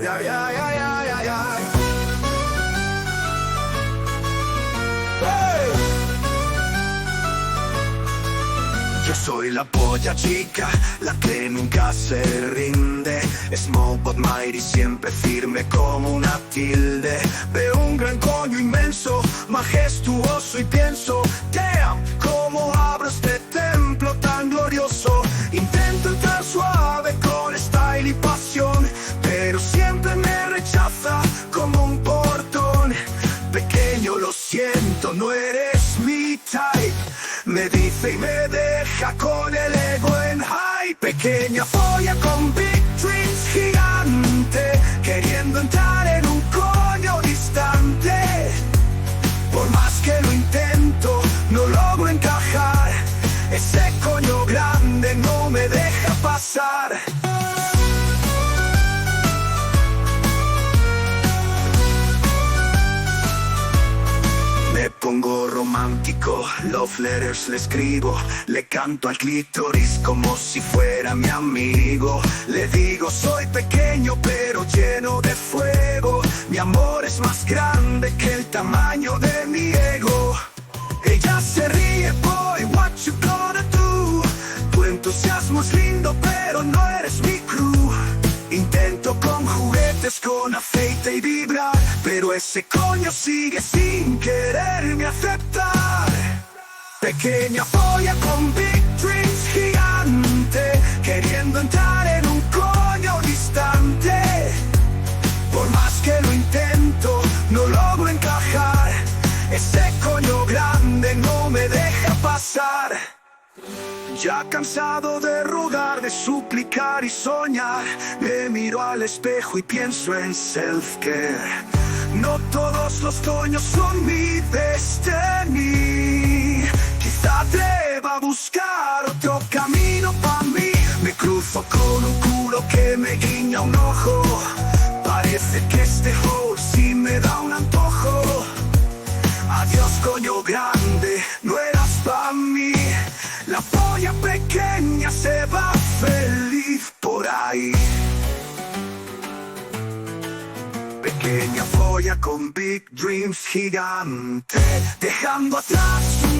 Ay, ay, ay, ay, ay, ay. Hey. Yo soy la polla chica, la que nunca se rinde. Small but mighty, siempre firme como una tilde. Veo un gran coño inmenso, majestuoso y pienso: damn, cómo abro este templo tan glorioso. Intento entrar suave con style y pasión, pero siempre me rechaza como un portón. Pequeño, lo siento, no eres mi type. Me dice y me deja con el ego en high. Pequeña polla con big dreams gigante, queriendo entrar en un coño distante. Por más que lo intento, no logro encajar. Ese coño grande no me deja pasar. Me pongo romántico, love letters le escribo. Le canto al clítoris como si fuera mi amigo. Le digo: soy pequeño pero lleno de fuego. Mi amor es más grande que el tamaño de mi ego. Ella se ríe: boy, what you gonna do? Tu entusiasmo es lindo pero no eres mi crew. Intento con juguetes, con aceite y vibrar, pero ese coño sigue sin quererme aceptar. Pequeña polla con big dreams gigante, queriendo entrar en un coño distante. Por más que lo intento, no logro encajar. Ese coño grande no me deja pasar. Ya cansado de rogar, de suplicar y soñar, me miro al espejo y pienso en self-care. No todos los coños son mi destiny. Quizá deba buscar otro camino para mí. Me cruzo con un culo que me guiña un ojo. Parece que este hoe sí me da un antojo. Adiós coño grande, no eras pa' mí. La polla pequeña se va feliz por ahí. Pequeña polla con big dreams gigante, dejando atrás su